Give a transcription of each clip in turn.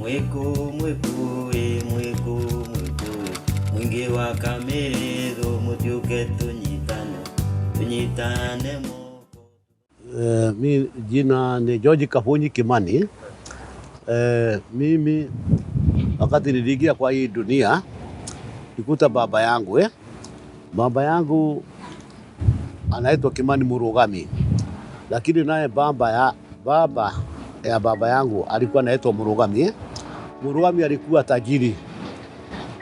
Mwiko mwikue mwiko mwikue mwingi wa kameretho mutiuke tunyitane moko. Mi jina ni George Kafunyi Kimani. Mimi wakati niliingia kwa hii dunia nikuta baba yangu baba yangu anaitwa Kimani Murugami, lakini naye baba yangu alikuwa anaitwa Murugami. Murugami alikuwa tajiri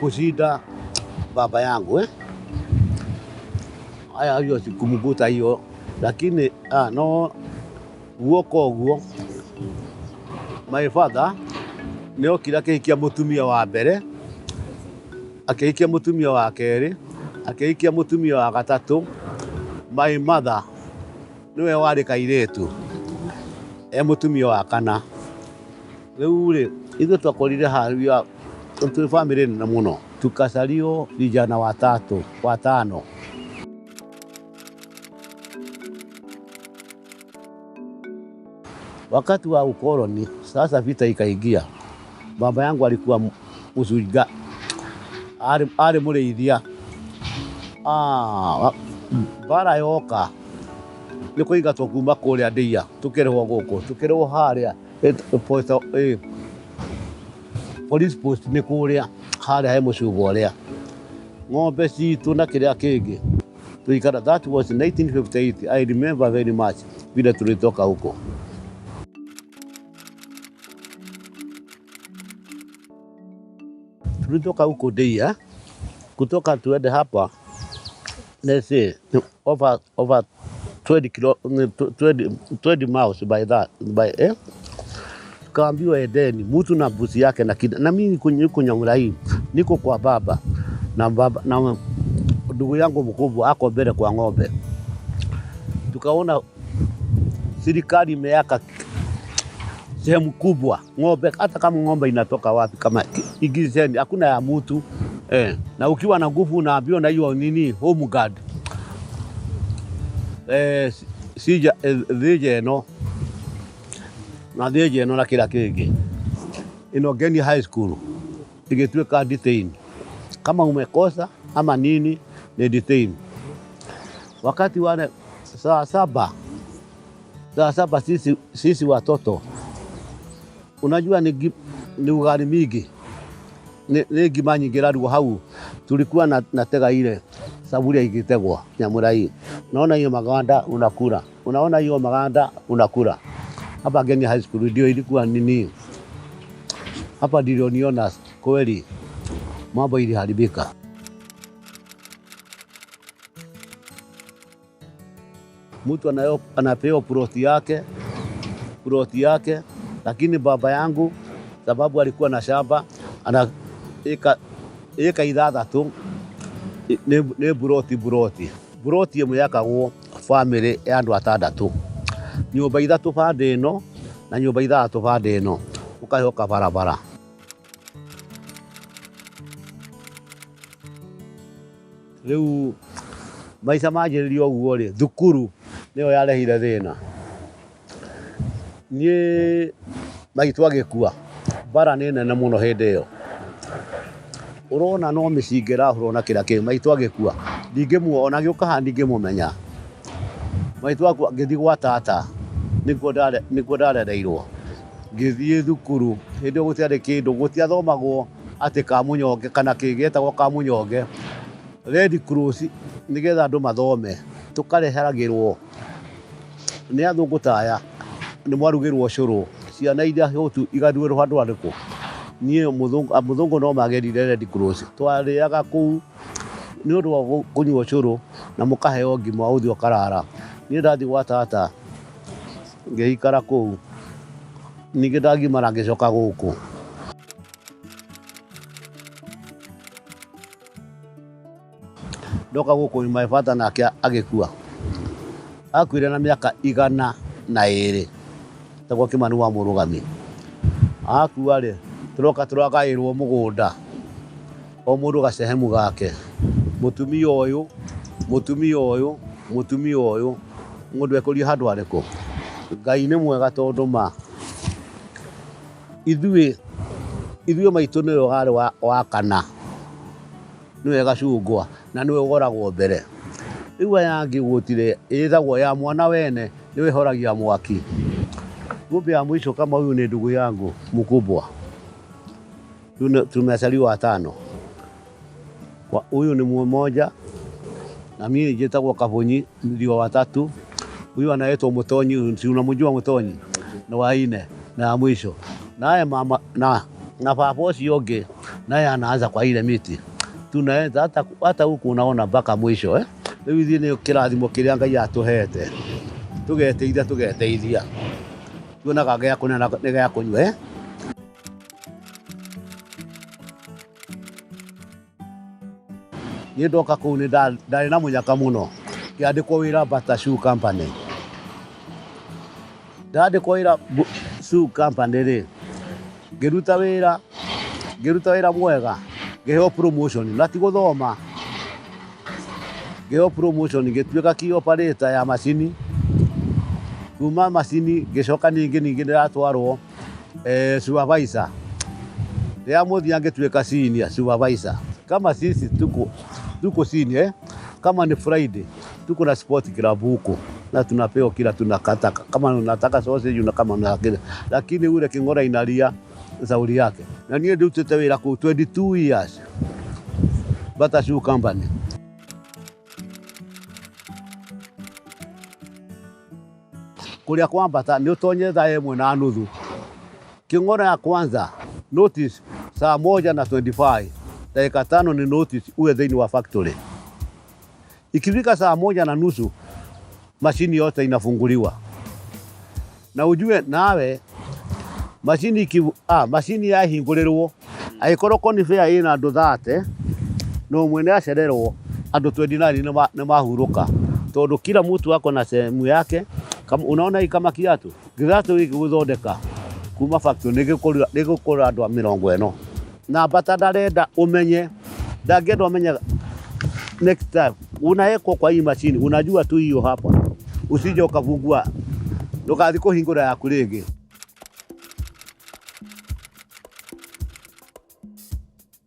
kushinda baba yangu Haya hiyo sikumbuka hiyo, lakini no guo my father nio kila kihikia mutumia wa mbere, akihikia mutumia wa keri, akihikia mutumia wa gatatu. My mother niwe wari kairetu mutumia wa kana. Riu ithuĩ twakorire haria tũrĩ bamĩrĩ nene mũno, tukacario vijana watano. Wakati wa ukoloni sasa vita ikaingia, baba yangu alikuwa msujga, ari mũrĩithia. Bara yoka nĩ kũingatwo kuma kũrĩa Ndeia tũkĩrehwo gũkũ, tũkĩrehwo harĩa police post nĩ kũrĩa harĩa he mũcuba ũrĩa, ng'ombe citũ na kĩrĩa kĩngĩ tũikara. That was 1958. I remember very much vile tulitoka huko. Tulitoka huko Ndeia, kutoka tuende hapa, let's say over 20 miles by kaambiwa Edeni, mtu na busi yake na kida. Na mimi niko Nyamurahi, niko kwa baba na ndugu yangu mkubwa ako mbele kwa ng'ombe. Tukaona serikali imeweka sehemu kubwa ng'ombe, hata kama ng'ombe inatoka wapi, kama igizeni hakuna ya mtu na ukiwa na nguvu unaambiwa na hiyo nini home guard sija dhije na kila kingĩ Inogeni High School igituĩka detain, kama umekosa ama nini ni detain. Wakati wale saa saba sisi watoto, unajua ni ugali mingi, ni ngima nyingi rarugwo hau. Tulikuwa natega ile saburia ikitegwa Nyamurahi, unaona hiyo maganda unakula, unaona hiyo maganda unakula. Hapa Ngeni High School ndio ilikuwa nini, hapa ndio niona kweli mambo iliharibika. Mtu anapewa ploti yake, lakini baba yangu sababu alikuwa na shamba ana eka ithathatũ ni buroti ĩmwe yakagwo family ya andũ atandatũ, nyũmba ithatũ bande ĩno na nyũmba ithathatũ bande ĩno, ũkahoka barabara. Rĩu maica manjĩrĩria ũguo thukuru nĩyo yarehire thĩna. Niĩ maitũ agĩkua, bara nĩ nene mũno hĩndĩ ĩyo, urona no mĩcinga ĩrahũrwo na kĩrĩa kĩngĩ. Maitũ agĩkua ndingĩmuona, gĩũka haha ndingĩmũmenya. Maitũ agĩthiĩ gwa tata, nĩkuo ndarereirwo. Ngĩthiĩ thukuru, hĩndĩ ĩyo gũtiarĩ kĩndũ, gũtiathomagwo atĩ Kamunyonge kana gĩetagwo Kamunyonge, Red Cross nĩgetha andũ mathome. Tũkareheragĩrwo nĩ athũngũ ta aya, nĩ mwarugĩrwo ũcũrũ, ciana iria hũtu igathurĩrwo handũ harĩkũ. Niĩ mũthũngũ no magerire Red Cross, twarĩaga kũu nĩ ũndũ wa kũnyua ũcũrũ na mũkaheo ngima ũthiĩ ũkarara. Niĩ ndathiĩ gwa tata ngĩikara kũu, ningĩ ndagimara ngĩcoka gũkũ. Ndoka gũkũ my father nake agĩkua, akuire na mĩaka 102, tagwo Kimani wa Murugami. Akua turoka turagaĩrwo mũgũnda, o mũndũ gacehemu gake. Mũtumia ũyũ mũndũ ekũria handũ harĩkũ. Ngai nĩ mwega tondũ ithuĩ ithuĩ maitũ nĩwe warĩ wa kana, nĩwe Gacungwa na nĩwe ũgoragwo mbere. Rĩu aya angĩ gũtirĩ ĩthagwo ya mwana wene nĩwe ĩhoragia mwaki. Ng'ombe ya mwisho kama huyu ni ndugu yangu mkubwa, tumezaliwa 5. Huyu ni mmoja na mimi nijitagwa Kabonyi ndio wa 3. Huyu anaitwa Mutonyi, si unamjua Mutonyi? Na wa 4 na ya mwisho. Naye mama na paposi yoge naye anaanza kwa ile miti. Tunaenda hata huku unaona mpaka mwisho Rĩu ithuĩ nĩ kĩrathimo kĩrĩa Ngai atũhete. Tũgeteithia. Tuonaga gĩa kũnena nĩ gĩa kũnyua Niĩ ndoka kũu ndarĩ na mũnyaka mũno. Ngĩandĩkwo wĩra Bata Shoe Company. Ndandĩkwo wĩra Shoe Company rĩ, ngĩruta wĩra mwega, ngĩheo promotion na ti gũthoma. Ngĩheo promotion ngĩtuĩka key operator ya macini. Kuma macini ngĩcoka ningĩ ndĩratwarwo supervisor. Rĩrĩa mũthia ngĩtuĩka senior supervisor. Kama sisi tuko senior kama ni Friday tuko na sport club huko na tunapewa kila tunakataka, kama unataka sausage na kama unataka, lakini ule king'ora inalia zauri yake. Na niĩ ndutĩte wĩra kũu 22 years Bata Shoe Company. Kũrĩa kwa Bata nĩ ũtonye thaa 1:30. King'ora ya kwanza notice saa 1:25, dakika 5 ni notice uwe thĩinĩ wa factory. Ikifika saa 1:30 mashini yote inafunguliwa. Na ujue nawe mashini yahingũrĩrwo angĩkorwo konibea ĩna andũ 30 no mwene acererwo andũ 29 nĩ mahurũka, tondũ kila mtu ako na sehemu yake. Kama unaona hii kama kiatu hiki gũthondeka kuma factory nĩgũkũra andũ 40. Na Bata ndarenda ũmenye, ndangĩenda ũmenye. Next time unawekwa kwa hii mashini, unajua tu hiyo hapa, usije ukafungua ndokathi kuhingura yaku rĩngĩ.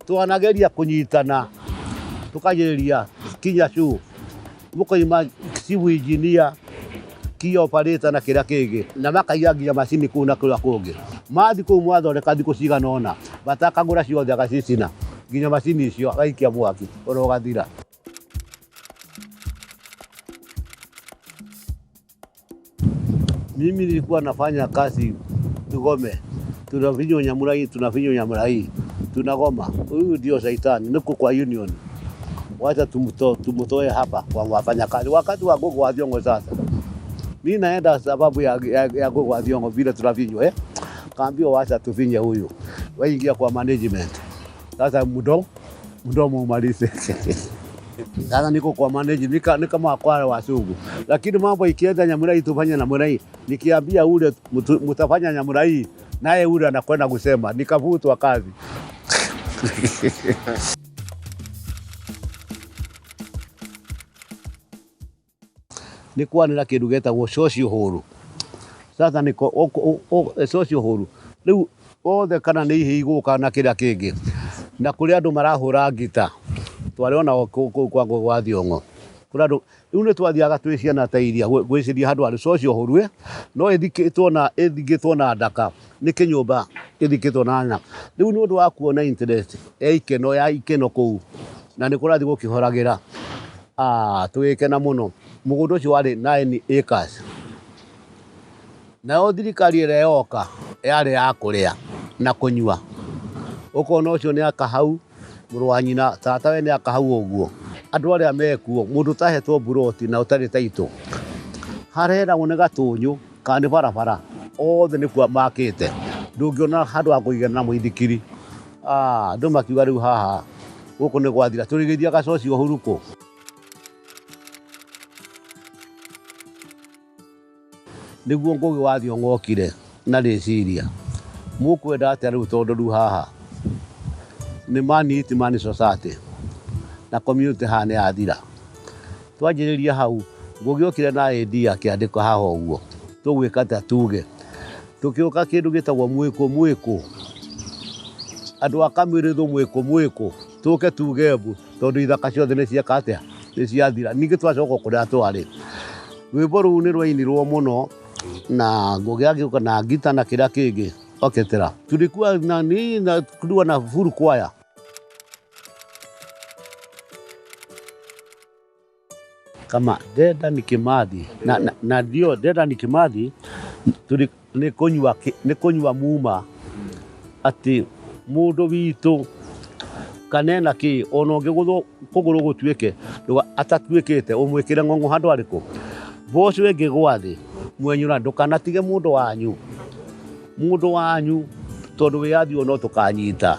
Twanageria kunyitana tukageria kinya shoe mũkoima civil engineer, key operator na kĩrĩa kĩngĩ, na makaiya nginya mashini kũu na kũrĩa kũngĩ. Mathi kũu mwathondeka thikũ cigana ũna, Bata akagũra ciothe agacicina nginya mashini icio agaikia mwaki ũrogathira. Mimi nilikuwa nafanya kazi Tugome, tunavinyo Nyamurai, tunagoma. Huyu ndio Saitani, niko kwa union. Wacha tumutoe hapa kwa wafanya kazi. Wakati wa Gogo wa Thiong'o sasa, mimi naenda sababu ya Gogo wa Thiong'o vile tunavinyo kaambia wacha tuvinye huyu, waingia kwa management. Sasa mdomo umalize. Sasa niko kwa management ni kama kwa Wasugu, lakini mambo ikienda Nyamurai tufanye Nyamurai. Nikiambia ule mtafanya Nyamurai, naye ule anakwenda kusema nikavutwa kazi. Nikuwa nina kĩndũ gĩtagwo social hall. Sasa niko social hall. Rĩu othe kana nĩ ihĩ igũka na kĩrĩa kĩngĩ, na kũrĩ andũ marahũra ngita twariona kũu kwa Gogo wa Thiong'o. Kũrĩ andũ rĩu nĩ twathiaga twĩ ciana ta iria gwĩciria handũ harĩ social hall no ĩthikĩtwo na ndaka nĩ kĩnyũmba ĩthikĩtwo na nyama. Rĩu nĩ ũndũ wa kuona interest ya ikeno kũu na nĩ kũrathiĩ gũkĩhoragĩra. Twĩkena mũno. Mũgũnda ũcio warĩ 9 acres. Nayo thirikari ĩrĩa yoka yarĩ ya kũrĩa na kũnyua. Ũkona ũcio nĩ akahau, mũrũ wa nyina tatawe nĩ akahau ũguo. Andũ arĩa mekuo mũndũ tahetwo buroti na ũtarĩ taitũ, hareragwo nĩ gatũnyũ kana nĩ barabara, othe nĩ kwa makĩte, ndũngĩona handũ ha kũigana na mũithikiri. Andũ makiuga rĩu haha gũkũ nĩ gwathira, tũrĩgĩthiĩ gacocio huruko. Nĩguo Ngũgĩ wa Thiong'o okire na rĩciria mũkwenda atĩa rĩu, tondũ rĩu haha nĩ man society na community haha nĩ yathira. Twanjĩrĩria hau, Ngũgĩ okire na idea akĩandĩka haha ũguo, tũgwĩka atĩa tuge. Tũkĩũka kĩndũ gĩtagwo mwĩkũ. andå a kamä mwä kå tå ke tuge mbu tondå ithaka ciothe nä cieka atä nä ciathira ningä twacoka kå rä a twarä rwä mbo rå u nä rwainirwo må no na ngå gä agä å ka na ngita na kä rä a kä ngä oketera tulikuwa na full choir. Kama Dedan Kimathi na ndio Dedan Kimathi nä kå nyua muma atä må ndå witå kanena kä ona å ngä kå gå rå gå tuä ke atatuä kä te å mwä kä re ng'ong'o handå arä kå mboco ä ngä gwa thä mwenyå ndå kanatige må ndå wanyu tondå wä yathi ona tå kanyita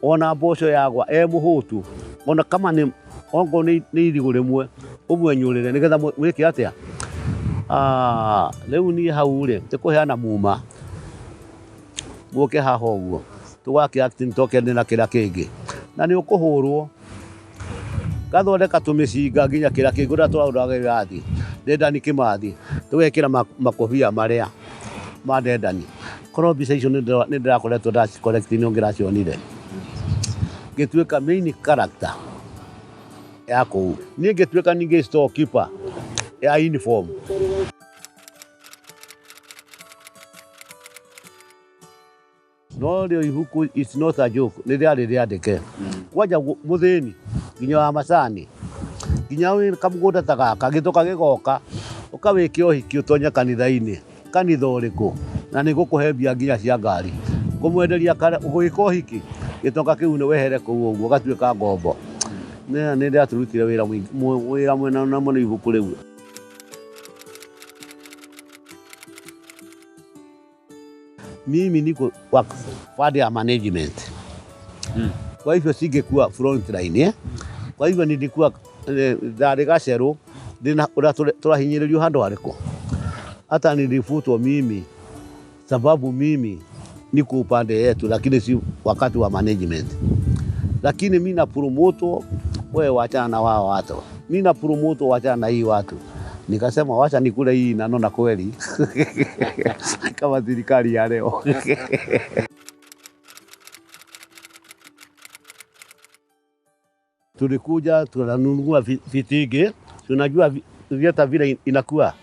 ona mboco yagwa må hå tu ona kama ongo nä irigå rä mwe å mwenyå rä re nä getha mwä kä atä a rä u niä hau rä tä kå heana muma må ke haha å guo tå gakä tokene na kä rä a kä ngä na nä å kå hå rwo gathondeka tå mä cinga nginya kä rä a kä ngå rä a twarå rathi Dedan Kimathi tå gekä ra makobia marä a ma Dedan korwo mbica icio nä ndä rakoretwo nä å ngä racionire ngä tuä ka main character ya kå u niä ngä tuä ka ningä storekeeper ya uniform. No rä ibuku it's not a joke nä rä arä rä andä ke kwanja må thä ni nginya wa macani nginya wä kamå gå nda ta gaka gä toka gä goka å kawä ke å hiki å tonya kanitha-inä kanitha å rä kå na nä gå kå he mbia nginya cia ngari kå mwenderia gå gä ka å hiki gä toka kä u nä wehere kå u å guo gatuä ka ngombo nä ndä ratå rutire wä ra mwena na må no ibuku rä u. Mimi niko pande ya management. Kwa hivyo singekuwa front line kwa hivyo nilikuwa ndarä gacerå å rä a tå rahinyä rä rio handå harä kå hata nilifutwa mimi sababu mimi niko upande yetu lakini si wakati wa management lakini mi na promoto wewe wachana na wao watu mi na promoto wachana na hii watu nikasema wacha nikule hii na nona kweli kama serikali ya leo. Tulikuja tunanunua vitige tunajua vieta vile inakuwa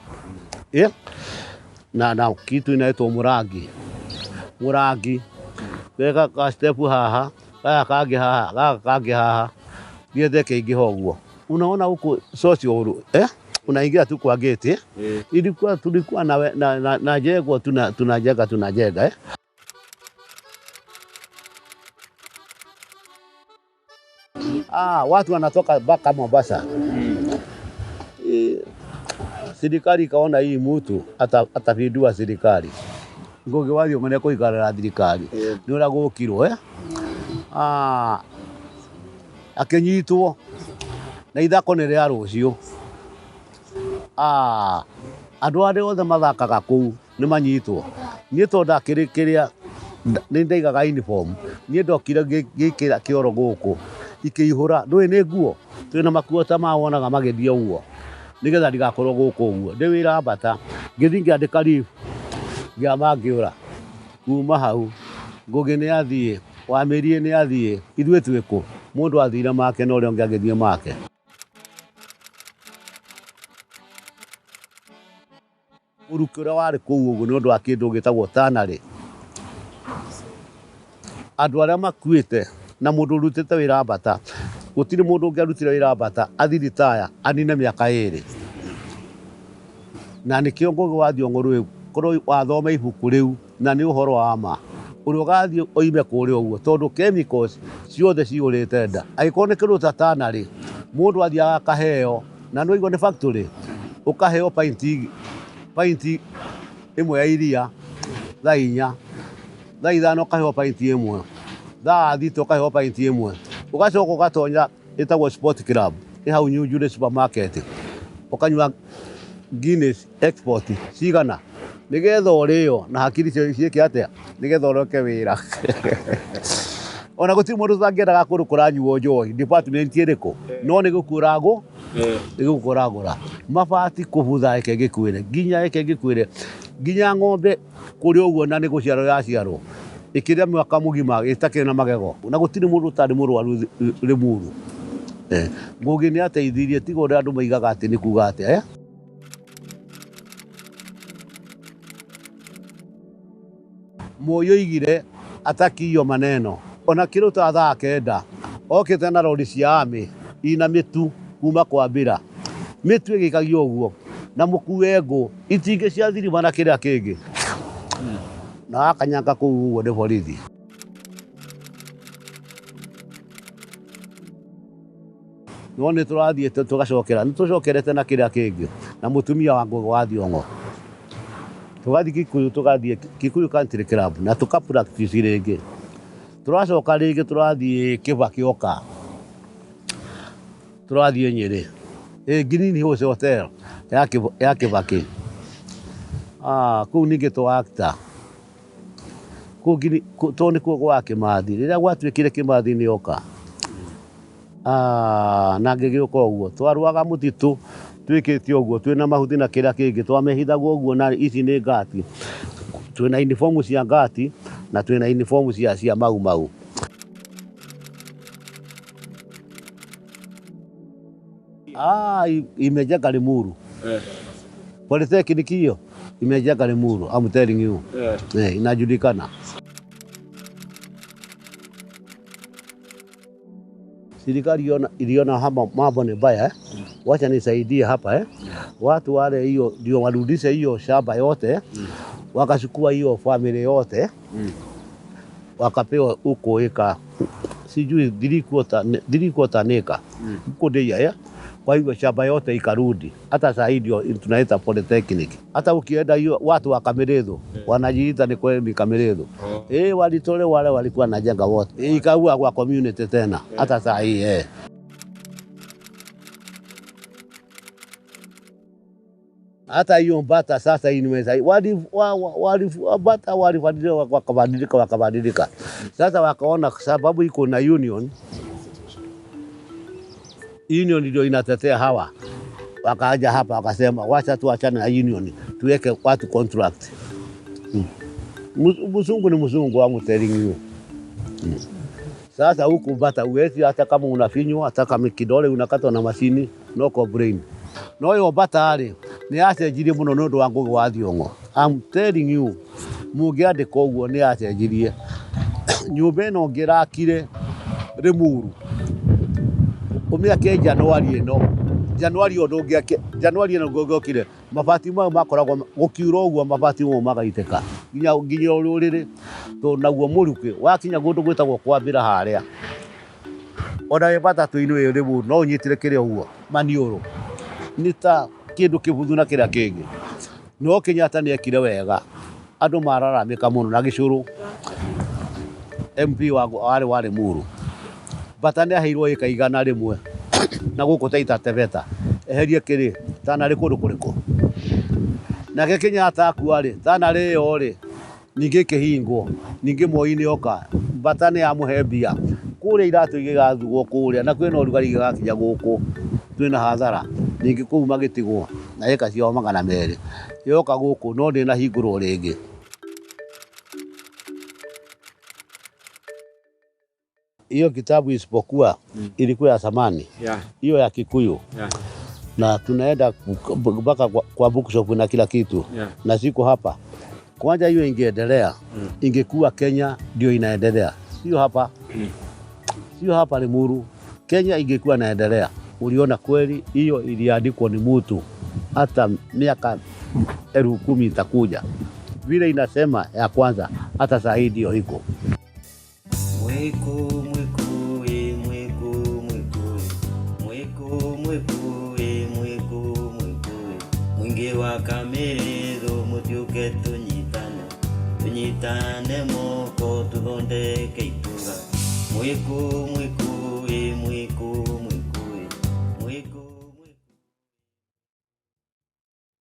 na kitu inaitwa murangi weka ka step haha kage haha viete keingä hoguo unaona huko socio unaingia tu kwa gate tulikuwa na jego tunajenga watu wanatoka mpaka Mombasa. Serikali ikaona hii mtu atapindua serikali ngå gä wathi å mene kå ikarä thirikari nä å rä a gå kirwo akä nyitwo na ithako nä rä a rå cio andå arä othe mathakaga kå u nä manyitwo niä tondå ndakä rä kä rä a nä ndaigaga uniform niä ndokire gä kä ra kä oro gå kå ikä ihå ra ndå ä nä nguo twä na makuo ta mawonaga magä thiä å guo nä getha ndigakorwo gå kå å guo ndä wä ra mbata ngä thiä ngä andä ka ngä ama ngä å ra kuma hau Ngũgĩ nĩ athiĩ Wamĩrie nĩ athiĩ ithuĩ twĩ kũ mũndũ athire make na ũrĩa ũngĩ agĩthiĩ make. Mũrukĩ ũrĩa warĩ kũu ũguo nĩ ũndũ wa kĩndũ gĩtagwo tanarĩ. Andũ arĩa makuĩte na mũndũ ũrutĩte wĩra Mbata, gũtirĩ mũndũ ũngĩ arutire wĩra Mbata athi retire anine mĩaka 2. Na nĩkĩo Ngũgĩ wa Thiong'o rĩu korwo wathoma ibuku rĩu na nĩ ũhoro wa ma ũrĩa ũgathiĩ oime kũrĩa ũguo tondũ chemicals ciothe cihũrĩte nda. Angĩkorwo nĩ kĩndũ ta tanarĩ mũndũ athiaga akaheo na nĩwaigua nĩ factory ũkaheo painti ĩmwe ya iria thaa 4, thaa 5 ũkaheo painti ĩmwe, thaa 6 ũkaheo painti ĩmwe, ũgacoka ũgatonya ĩtagwo sport club ĩ hau New Jubilee supermarket ũkanyua Guinness export cigana nĩgetha ũrĩo na hakiri ciĩke atĩa nĩgetha ũroke wĩra. Ona gũtirĩ mũndũ ũtangĩendaga kũndũ kũranyuo njohi department ĩrĩkũ no nĩ gũkũragũra mabati kũbutha reke ngĩkwĩre nginya ng'ombe kũrĩ ũguo na nĩ gũciarwo yaciarwo ikiria mwaka mugima itakire na magego na gutiri mundu tari murwaru rimuru ngugi ni ateithirie tigo ri andu maigaga ati ni kuga ati Moyo igire atakiyo maneno ona kiruta thaa kenda okite na rodi cia ami ina mitu kuma kwambira mitu igikagio uguo na mukue ngo itinge cia thirima na kiria kingi na akanyanga kuu uguo ni borithi no ni turathie tugacokera ni tucokerete na kiria kingi na mutumia wa Ngugi wa Thiong'o tugathi Kikuyu tugathie Kikuyu Country Club na tuka practice ringi turacoka ringi turathie Kibaki Oka turathie Nyeri Green Hills Hotel ya Kibaki kuu ningi tu actor to ni kuo gwa Kimathi riria gwatuikire Kimathi ni oka na ngigioka uguo twaruaga mutitu twikite uguo twina mahuti na kiria kingi twamehithagwo uguo na ici ni ngati twina uniform cia ngati na twina uniform cia mau imejenga Limuru Polytechnic hiyo imejenga Limuru I'm telling you inajulikana serikali iliona mambo ni mbaya wacha nisaidie hapa watu wale hiyo ndio warudishe hiyo shamba yote wakachukua hiyo family yote wakapewa huko eka sijui dirikota neka huko ndia kwa hivyo shamba yote ikarudi hata saa hii ndio tunaita Polytechnic hata ukienda hiyo watu wa Kameredho wanajiita ni kweli Kameredho walitole wale walikuwa najenga wote ikaua kwa community tena hata saa hii hata hiyo Mbata sasa inaweza wakabadilika sasa wakaona sababu iko na union ndio inatetea hawa wakaja hapa wakasema wacha tuachane na union tuweke watu contract mzungu ni mzungu wa telling you sasa huku Mbata uwezi hata kama unafinywa hata kama kidole unakatwa na mashini no complain no yo Mbata ali ni acenjirie muno nundu wa Ngugi wa Thiong'o I'm telling you mungiandika uguo ni acenjirie nyumba ino ngirakire Limuru umiake Januari ino ngogokire mabati mau makoragwo gukiura uguo mabati mau magaiteka nginya ururire to naguo muruke wakinya gundu gwitagwo kwambira haria ona Mbata tuinu Limuru no unyitire kire uguo maniuru nita kindu kibuthu na kiria kingi no Kenyatta ni ekire wega andu mararamika muno na gicuru MP wa Limuru Mbata ni aheirwo eka 100 na guku Taita Taveta eherie kiri tana ri kundu kuriku na Kenyatta akuari tana ri yo ri ningi kihingwo ningi Moi-ini oka Mbata ni amuhembia kuria iratu igigathugwo kuria na kwina urugari igakinya guku twina hathara ningi kuu magitigwo na eka cio 200 yoka guku no ndi na hingurwo ringi hiyo kitabu isipokuwa ilikuwa ya zamani hiyo ya Kikuyu na tunaenda mpaka kwa bookshop na kila kitu na siko hapa kwanza hiyo ingeendelea ingekuwa Kenya ndio inaendelea sio hapa Limuru Kenya ingekuwa inaendelea uliona kweli hiyo iliandikwa ni mtu hata miaka 10,000 itakuja vile inasema ya kwanza hata saa hii ndio iko Mwingi wa Kameredho mutiuke tunyitane moko tuthondeke itura mwiku